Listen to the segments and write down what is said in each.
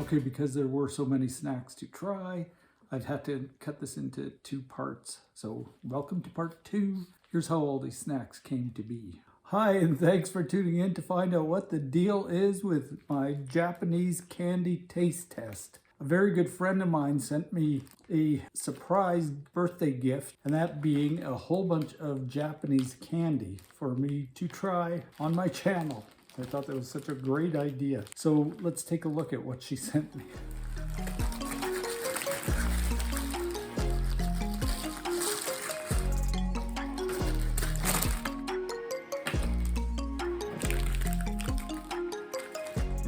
Okay, because there were so many snacks to try, I've had to cut this into 2 parts. So welcome to part 2. Here's how all these snacks came to be. Hi, and thanks for tuning in to find out what the deal is with my Japanese candy taste test. A very good friend of mine sent me a surprise birthday gift, and that being a whole bunch of Japanese candy for me to try on my channel. I thought that was such a great idea. So let's take a look at what she sent me.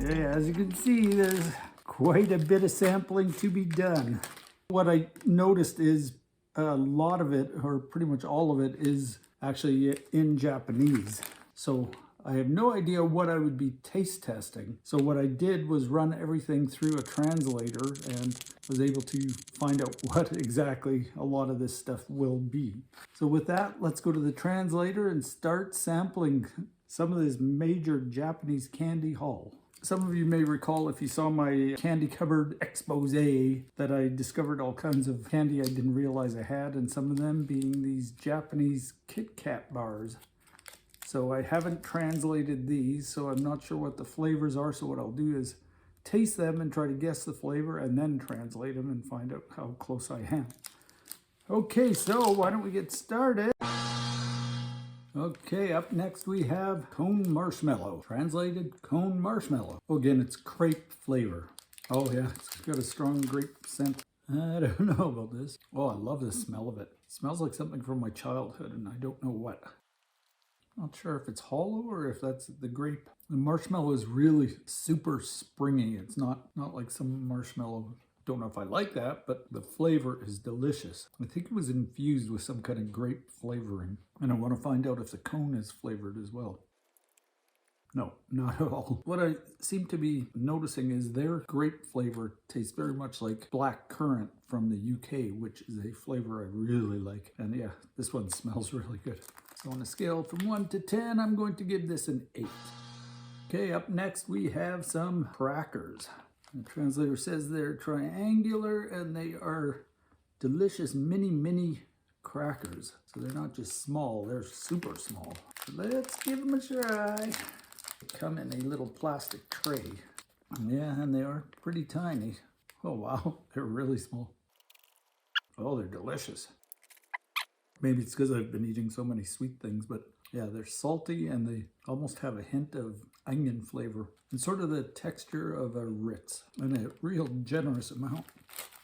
Yeah, as you can see, there's quite a bit of sampling to be done. What I noticed is a lot of it, or pretty much all of it, is actually in Japanese. So I have no idea what I would be taste testing. So what I did was run everything through a translator and was able to find out what exactly a lot of this stuff will be. So with that, let's go to the translator and start sampling some of this major Japanese candy haul. Some of you may recall, if you saw my candy cupboard expose, that I discovered all kinds of candy I didn't realize I had, and some of them being these Japanese KitKat bars. So I haven't translated these, so I'm not sure what the flavors are. So what I'll do is taste them and try to guess the flavor and then translate them and find out how close I am. Okay, so why don't we get started? Okay, up next we have cone marshmallow. Translated, cone marshmallow. Oh, again, it's crepe flavor. Oh yeah, it's got a strong grape scent. I don't know about this. Oh, I love the smell of it. It smells like something from my childhood, and I don't know what. Not sure if it's hollow or if that's the grape. The marshmallow is really super springy. It's not like some marshmallow. Don't know if I like that, but the flavor is delicious. I think it was infused with some kind of grape flavoring. And I want to find out if the cone is flavored as well. No, not at all. What I seem to be noticing is their grape flavor tastes very much like black currant from the UK, which is a flavor I really like. And yeah, this one smells really good. So on a scale from 1 to 10, I'm going to give this an 8. Okay, up next we have some crackers. The translator says they're triangular and they are delicious mini crackers. So they're not just small, they're super small. So let's give them a try. They come in a little plastic tray. Yeah, and they are pretty tiny. Oh wow, they're really small. Oh, they're delicious. Maybe it's because I've been eating so many sweet things, but yeah, they're salty and they almost have a hint of onion flavor and sort of the texture of a Ritz and a real generous amount.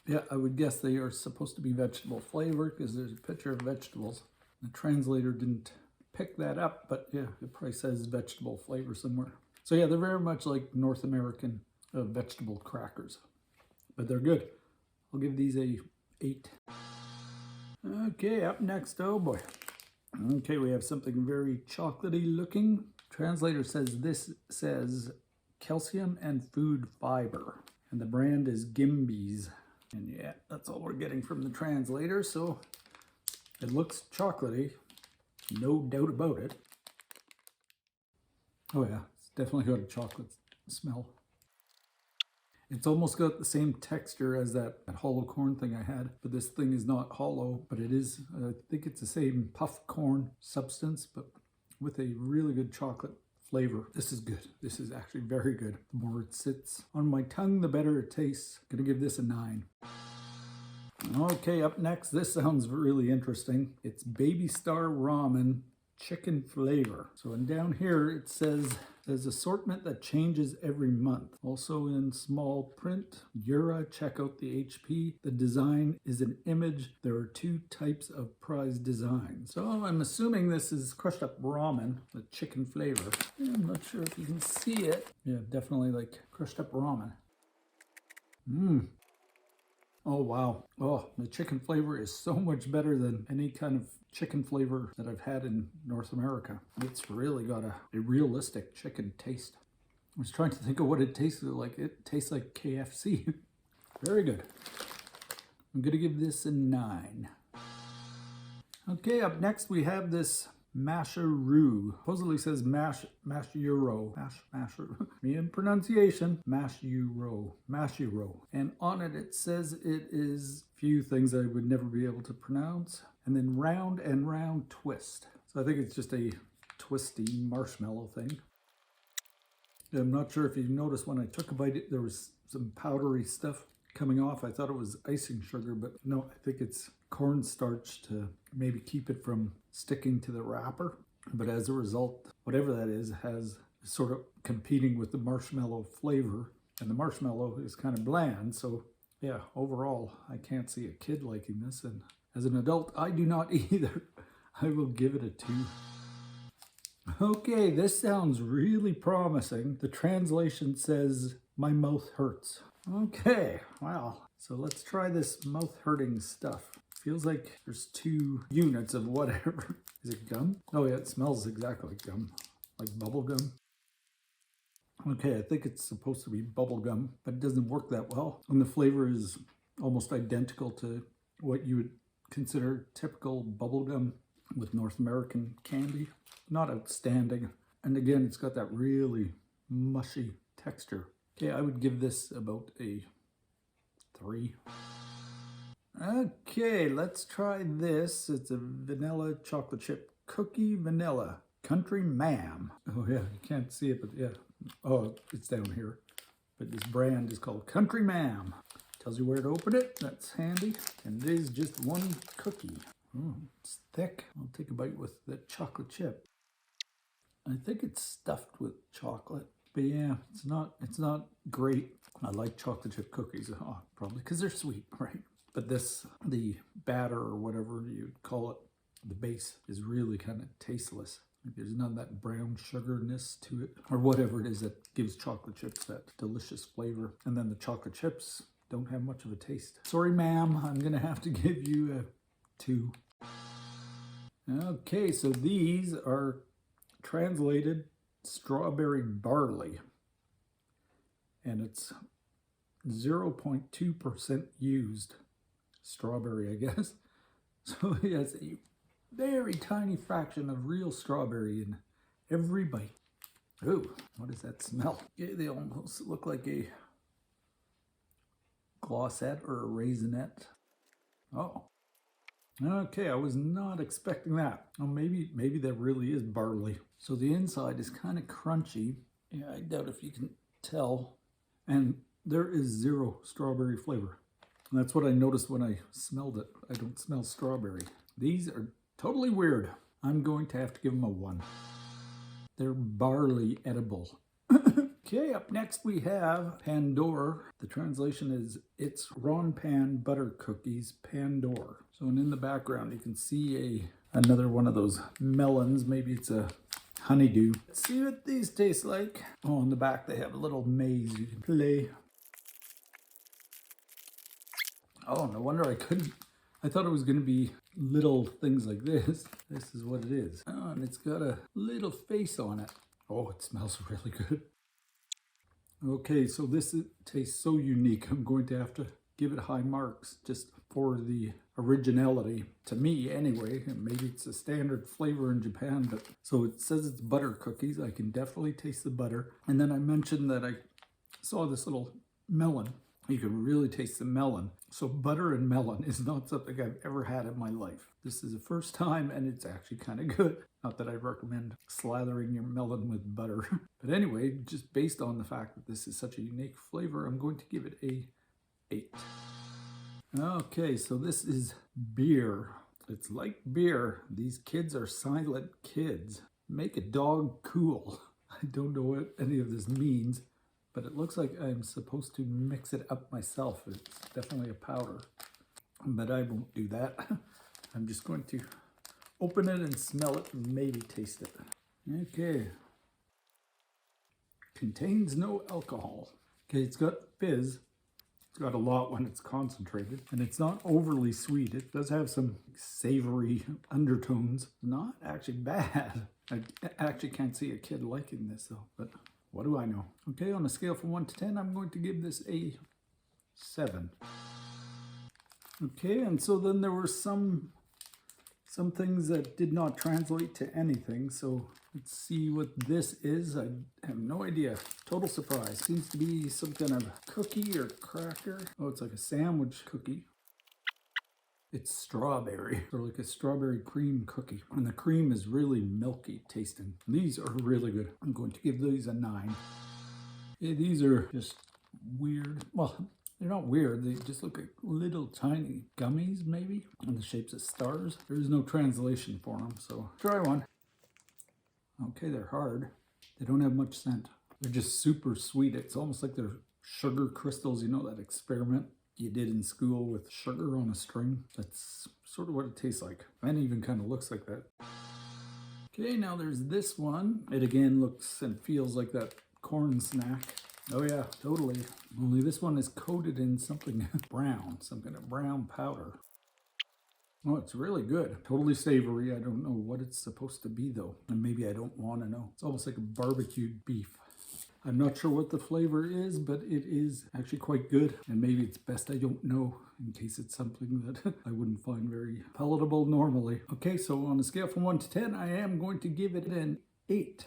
Yeah, I would guess they are supposed to be vegetable flavor because there's a picture of vegetables. The translator didn't pick that up, but yeah, it probably says vegetable flavor somewhere. So yeah, they're very much like North American vegetable crackers, but they're good. I'll give these a 8. Okay, up next, oh boy. Okay, we have something very chocolatey looking. Translator says this says calcium and food fiber, and the brand is Gimby's. And yeah, that's all we're getting from the translator, so it looks chocolatey, no doubt about it. Oh yeah, it's definitely got a chocolate smell. It's almost got the same texture as that hollow corn thing I had, but this thing is not hollow, but it is, I think it's the same puff corn substance, but with a really good chocolate flavor. This is good. This is actually very good. The more it sits on my tongue, the better it tastes. I'm gonna give this a 9. Okay, up next, this sounds really interesting. It's Baby Star Ramen chicken flavor. So and down here it says there's assortment that changes every month. Also in small print, Yura, check out the HP. The design is an image. There are 2 types of prize designs. So I'm assuming this is crushed up ramen, the chicken flavor. I'm not sure if you can see it. Yeah, definitely like crushed up ramen. Oh wow. Oh, the chicken flavor is so much better than any kind of chicken flavor that I've had in North America. It's really got a realistic chicken taste. I was trying to think of what it tasted like. It tastes like KFC. Very good. I'm gonna give this a 9. Okay, up next we have this masheroo. Supposedly says masheroo. Me in pronunciation. Masheroo. And on it says it is few things I would never be able to pronounce. And then round and round twist. So I think it's just a twisty marshmallow thing. I'm not sure if you noticed when I took a bite, there was some powdery stuff coming off. I thought it was icing sugar, but no, I think it's cornstarch to maybe keep it from sticking to the wrapper. But as a result, whatever that is has sort of competing with the marshmallow flavor, and the marshmallow is kind of bland. So yeah, overall, I can't see a kid liking this, and as an adult, I do not either. I will give it a 2. Okay, this sounds really promising. The translation says, "My mouth hurts." Okay, wow. So let's try this mouth hurting stuff. Feels like there's 2 units of whatever. Is it gum? Oh yeah, it smells exactly like gum, like bubble gum. Okay, I think it's supposed to be bubble gum, but it doesn't work that well. And the flavor is almost identical to what you would consider typical bubble gum with North American candy. Not outstanding. And again, it's got that really mushy texture. Okay, I would give this about a 3. Okay, let's try this. It's a vanilla chocolate chip cookie vanilla country ma'am. Oh yeah, you can't see it, but yeah. Oh, it's down here. But this brand is called Country Ma'am. Tells you where to open it. That's handy. And it is just 1 cookie. Oh, it's thick. I'll take a bite with the chocolate chip. I think it's stuffed with chocolate. But yeah, it's not great. I like chocolate chip cookies, probably because they're sweet, right? But this, the batter or whatever you'd call it, the base is really kind of tasteless. There's none of that brown sugarness to it, or whatever it is that gives chocolate chips that delicious flavor. And then the chocolate chips don't have much of a taste. Sorry, ma'am, I'm gonna have to give you a 2. Okay, so these are translated strawberry barley, and it's 0.2% used strawberry, I guess. So it has a very tiny fraction of real strawberry in every bite. Ooh, what does that smell? Yeah, they almost look like a glossette or a raisinette. Oh. Okay, I was not expecting that. Oh, maybe that really is barley. So the inside is kind of crunchy. Yeah, I doubt if you can tell. And there is 0 strawberry flavor. And that's what I noticed when I smelled it. I don't smell strawberry. These are totally weird. I'm going to have to give them a 1. They're barley edible. Okay, up next we have Pandore. The translation is It's Ron Pan Butter Cookies Pandore. So and in the background you can see another one of those melons. Maybe it's a honeydew. Let's see what these taste like. Oh, in the back they have a little maze you can play. Oh, no wonder I couldn't. I thought it was going to be little things like this. This is what it is. Oh, and it's got a little face on it. Oh, it smells really good. Okay, so this tastes so unique. I'm going to have to give it high marks just for the originality. To me, anyway. And maybe it's a standard flavor in Japan, but so it says it's butter cookies. I can definitely taste the butter. And then I mentioned that I saw this little melon. You can really taste the melon. So butter and melon is not something I've ever had in my life. This is the first time, and it's actually kind of good. Not that I recommend slathering your melon with butter. But anyway, just based on the fact that this is such a unique flavor, I'm going to give it a 8. Okay, so this is beer. It's like beer. These kids are silent kids. Make a dog cool. I don't know what any of this means. But it looks like I'm supposed to mix it up myself. It's definitely a powder, but I won't do that. I'm just going to open it and smell it and maybe taste it. Okay. Contains no alcohol. Okay, it's got fizz. It's got a lot when it's concentrated, and it's not overly sweet. It does have some savory undertones. Not actually bad. I actually can't see a kid liking this though, but what do I know? Okay, on a scale from 1 to 10, I'm going to give this a 7. Okay, and so then there were some some things that did not translate to anything. So let's see what this is. I have no idea. Total surprise. Seems to be some kind of cookie or cracker. Oh, it's like a sandwich cookie. It's strawberry, or like a strawberry cream cookie. And the cream is really milky tasting. These are really good. I'm going to give these a 9. Yeah, these are just weird. Well, they're not weird. They just look like little tiny gummies, maybe, in the shapes of stars. There is no translation for them, so try one. Okay, they're hard. They don't have much scent. They're just super sweet. It's almost like they're sugar crystals. You know that experiment you did in school with sugar on a string? That's sort of what it tastes like. And even kind of looks like that. Okay, now there's this one. It again looks and feels like that corn snack. Oh yeah, totally. Only this one is coated in something brown, some kind of brown powder. Oh, it's really good. Totally savory. I don't know what it's supposed to be though. And maybe I don't want to know. It's almost like a barbecued beef. I'm not sure what the flavor is, but it is actually quite good. And maybe it's best I don't know in case it's something that I wouldn't find very palatable normally. Okay, so on a scale from 1 to 10, I am going to give it an 8.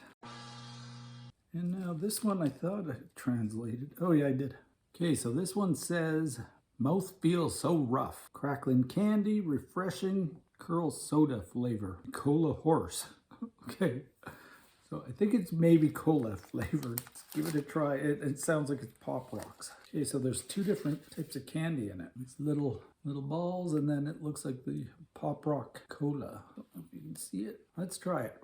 And now this one I thought I translated. Oh yeah, I did. Okay, so this one says, mouth feels so rough. Crackling candy, refreshing, curl soda flavor. Cola horse. Okay. So I think it's maybe cola flavored. Let's give it a try. It sounds like it's Pop Rocks. Okay, so there's 2 different types of candy in it. It's little balls, and then it looks like the Pop Rock cola. I don't know if you can see it. Let's try it.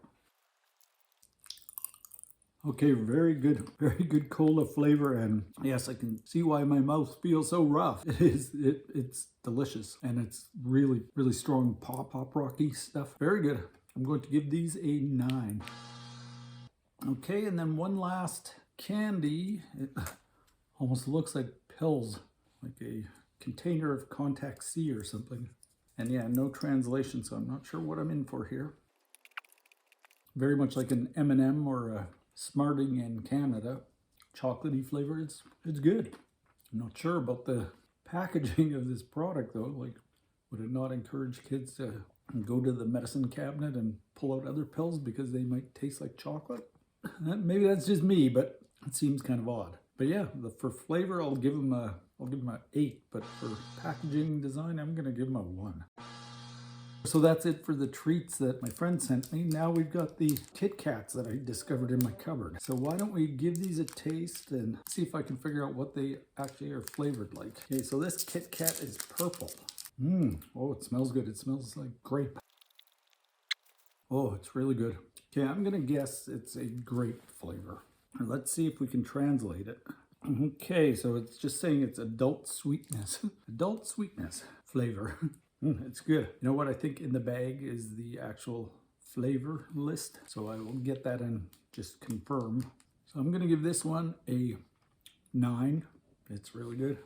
Okay, very good cola flavor, and yes, I can see why my mouth feels so rough. It's delicious, and it's really strong pop rocky stuff. Very good. I'm going to give these a 9. Okay, and then one last candy. It almost looks like pills, like a container of Contact C or something. And yeah, no translation, so I'm not sure what I'm in for here. Very much like an M&M or a Smarting in Canada. Chocolatey flavor, it's good. I'm not sure about the packaging of this product though. Like, would it not encourage kids to go to the medicine cabinet and pull out other pills because they might taste like chocolate? Maybe that's just me, but it seems kind of odd. But yeah, for flavor, I'll give them a 8. But for packaging design, I'm gonna give them a 1. So that's it for the treats that my friend sent me. Now we've got the KitKats that I discovered in my cupboard. So why don't we give these a taste and see if I can figure out what they actually are flavored like. Okay, so this KitKat is purple. Oh, it smells good. It smells like grape. Oh, it's really good. Okay, I'm gonna guess it's a grape flavor. Let's see if we can translate it. Okay, so it's just saying it's adult sweetness. Adult sweetness flavor. It's good. You know what I think in the bag is the actual flavor list. So I will get that and just confirm. So I'm gonna give this one a 9. It's really good.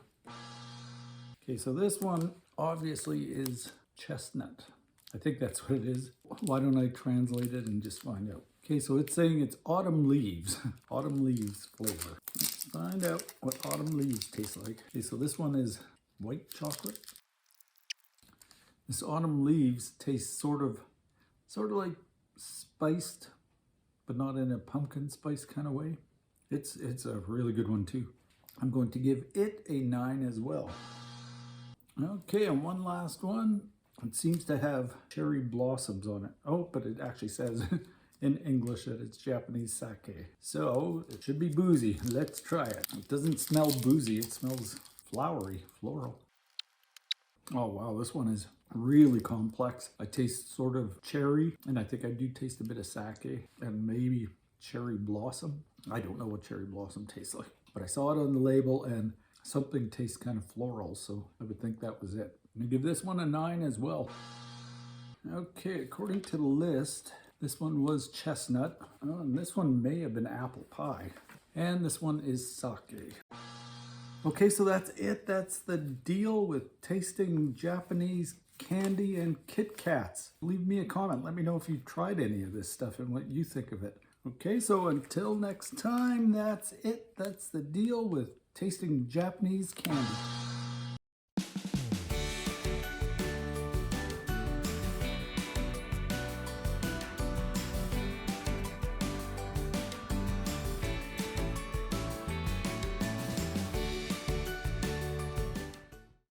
Okay, so this one obviously is chestnut. I think that's what it is. Why don't I translate it and just find out? Okay, so it's saying it's autumn leaves. Autumn leaves flavor. Let's find out what autumn leaves taste like. Okay, so this one is white chocolate. This autumn leaves tastes sort of like spiced, but not in a pumpkin spice kind of way. It's a really good one too. I'm going to give it a 9 as well. Okay, and one last one. It seems to have cherry blossoms on it. Oh, but it actually says in English that it's Japanese sake. So it should be boozy. Let's try it. It doesn't smell boozy. It smells flowery, floral. Oh wow, this one is really complex. I taste sort of cherry, and I think I do taste a bit of sake and maybe cherry blossom. I don't know what cherry blossom tastes like, but I saw it on the label and something tastes kind of floral, so I would think that was it. I'm gonna give this one a 9 as well. Okay, according to the list, this one was chestnut. Oh, and this one may have been apple pie. And this one is sake. Okay, so that's it. That's the deal with tasting Japanese candy and KitKats. Leave me a comment. Let me know if you've tried any of this stuff and what you think of it. Okay, so until next time, that's it. That's the deal with tasting Japanese candy.